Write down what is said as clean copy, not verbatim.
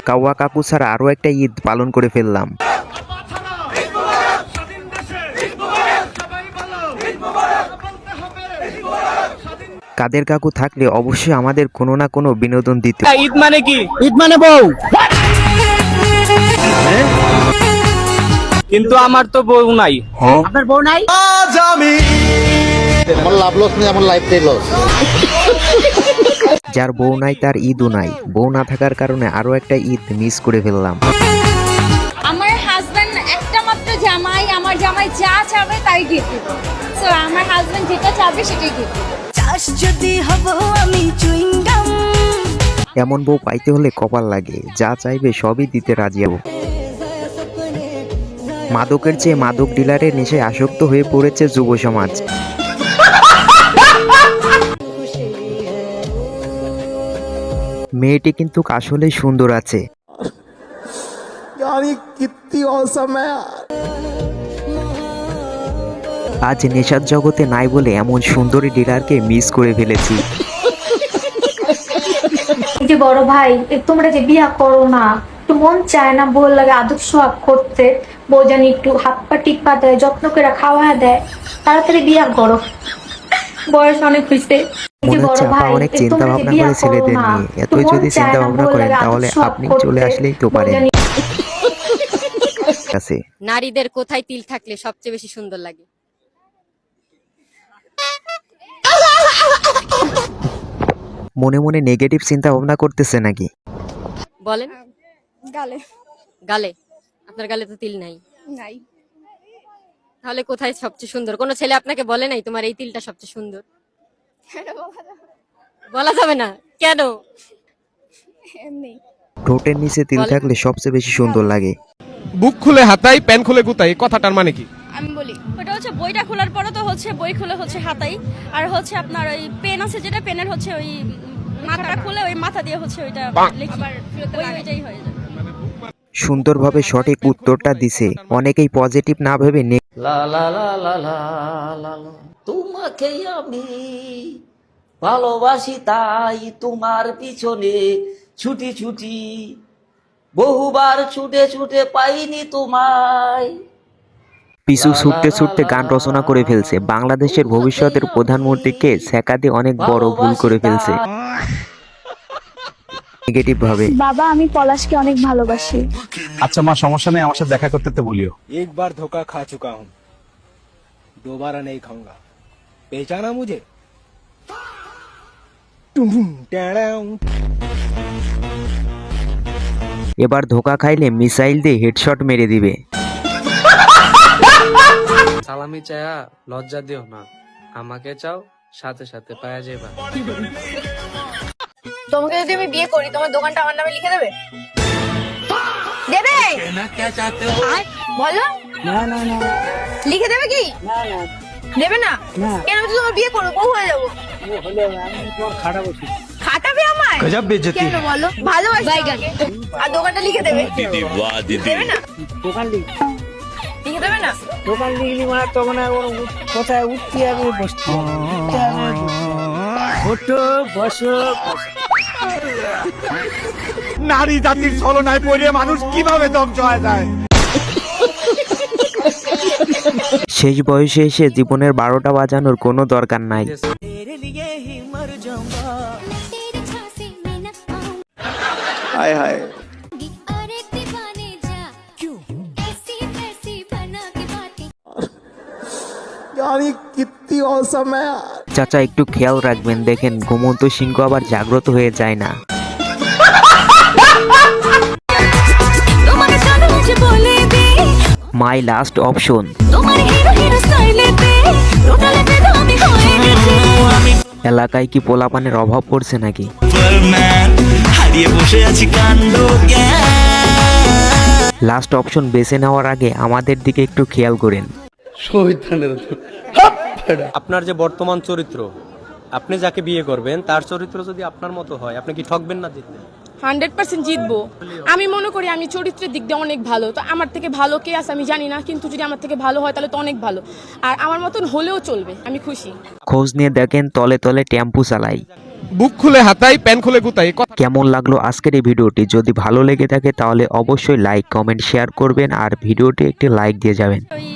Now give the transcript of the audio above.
কাওয়া কাকু ছাড়া আরো একটা ঈদ পালন করে ফেললাম। কাদের কাকু থাকলে অবশ্যই আমাদের কোনো না কোনো বিনোদন দিত। ঈদ মানে কি? ঈদ মানে বউ। কিন্তু আমার তো বউ নাই। আপনার বউ নাই? আজ আমি আমার লাভ লস নেই, আমার লাইফটাই লস। যার বউ নাই তার ঈদও নাই। বউ না থাকার কারণে আরো একটা ঈদ মিস করে ফেললাম। আমার হাজবেন্ড একটা মাত্র জামাই, আমার জামাই যা চাবে তাই গিফট দিব। সো আমার হাজবেন্ড যেটা চাবে সেটাই গিফট দিব। চাস যদি হব আমি চুইংগাম। এমন বউ পাইতে হলে কপাল লাগে, যা চাইবে সবই দিতে রাজি হব। মাদকের চেয়ে মাদক ডিলারের নেশায় আসক্ত হয়ে পড়েছে যুব সমাজ। মেয়েটি কিন্তু আসলেই সুন্দর আছে। আজ নেশার জগতে নাই বলে এমন সুন্দরী ডিলারকে মিস করে ফেলেছি। যে বড় ভাই, তোমরা যে বিয়া করো না, একটু মন চায় না বল লাগে আদর সোহাগ করতে, বউ জানি একটু হাত পা টিপা দেয়, যত্ন করে খাওয়া দেয়, তাড়াতাড়ি বিয়া করো, বয়স অনেক হয়েছে। মনে হচ্ছে আপা অনেক চিন্তা ভাবনা করে ছেলেদের নিয়ে। এতই যদি চিন্তা ভাবনা করেন তাহলে আপনি চলে আসলেই তো পারেন। নারীদের কোথায় তিল থাকলে সবচেয়ে বেশি সুন্দর লাগে? মনে মনে নেগেটিভ চিন্তা ভাবনা করতেছে নাকি? বলেন। গালে। গালে? আপনার গালে তো তিল নাই। নাই। তাহলে কোথায় সবচেয়ে সুন্দর? কোন ছেলে আপনাকে বলে নাই তোমার এই তিলটা সবচেয়ে সুন্দর? বলা যাবে না কেন? এমনি। ঠোঁটের নিচে তিল থাকলে সবচেয়ে বেশি সুন্দর লাগে। বুক খুলে হাতাই, প্যান খুলে গুতাই, কথাটার মানে কি? আমি বলি, ওটা হচ্ছে বইটা খোলার পরে তো হচ্ছে বই খুলে হচ্ছে হাতাই, আর হচ্ছে আপনার ওই পেন আছে যেটা, পেনের হচ্ছে ওই মাথাটা খুলে ওই মাথা দিয়ে হচ্ছে ওইটা লিখি, ওইটাই হয়ে যায়। সুন্দরভাবে সঠিক উত্তরটা দিছে। অনেকেই পজিটিভ না ভেবে লা লা লা লা লা লা লা, তোমাকে আমি ভালোবাসি তাই তোমার পিছনে ছুটি ছুটি, বহুবার ছুটে ছুটে পাইনি তোমায়। পিছু ছুটতে ছুটতে গান রচনা করে ফেলছে। বাংলাদেশের ভবিষ্যতের প্রধানমন্ত্রীকে ছেকা দিয়ে অনেক বড় ভুল করে ফেলছে নেগেটিভ ভাবে। বাবা, আমি পলাশকে অনেক ভালোবাসি। আচ্ছা মা, সমস্যা নেই, আমার সাথে দেখা করতে তো বলিও। एक बार धोखा खा चुका हूँ, दोबारा नहीं खाऊंगा। पहचाना मुझे? এবার ধোকা খাইলে মিসাইল দিয়ে হেডশট মেরে দিবে। সালামি চায়া লজ্জা দিও না, আমাকে চাও সাথে সাথে পাওয়া যাবে। তোমাকে যদি আমি বিয়ে করি, তোমার দোকানটা আমার নামে লিখে দেবে? দেবে না? কে চাইতে हो? বলো। না না না, লিখে দেবে কি? না না, দেবে না। কেন? আমি তো তোমার বিয়ে করবো, বউ হয়ে যাবো। আমি তোমার খাটাবো। খাটাবে আমায়? গজব বেইজ্জতি। কেন বলো? ভালোবাসি আমাকে। আর দোকানটা লিখে দেবে? দিদি বাহ দিদি। দেবে না? দোকান লিখে দেবে না? দোকান লিখলি মানে তো মানে কোথায় উঠতে আমি বসতে। ওঠো বসো। নারী জাতির ছলনায় পড়ে মানুষ কিভাবে ধ্বংস হয়ে যায়? শেষ বয়সে এসে জীবনের 12টা বাজানোর কোনো দরকার নাই। হায় হায়। চাচা একটু খেয়াল রাখবেন, দেখেন ঘুমন্ত সিংহ আবার জাগ্রত হয়ে যায় না। মাই লাস্ট অপশন। এলাকায় কি পোলাপানের অভাব পড়ছে নাকি? লাস্ট অপশন বেছে নেওয়ার আগে আমাদের দিকে একটু খেয়াল করেন। আপনার যে বর্তমান চরিত্র, আপনি যাকে বিয়ে করবেন তার চরিত্র যদি আপনার মতো হয়, আপনি কি ঠকবেন না জিতবেন? 100% জিতবো। আমি মনে করি আমি চরিত্রের দিক দিয়ে অনেক ভালো, তো আমার থেকে ভালো কে আছে আমি জানি না, কিন্তু যদি আমার থেকে ভালো হয় তাহলে তো অনেক ভালো, আর আমার মতন হলেও চলবে, আমি খুশি। খোঁজ নিয়ে দেখেন তলে তলে টেম্পু চালাই। বুক খুলে হাতাই প্যান খুলে গুতাই কেমন লাগলো আজকের এই ভিডিওটি? যদি ভালো লেগে থাকে তাহলে অবশ্যই লাইক, কমেন্ট, শেয়ার করবেন আর ভিডিওটি একটি লাইক দিয়ে যাবেন। ওই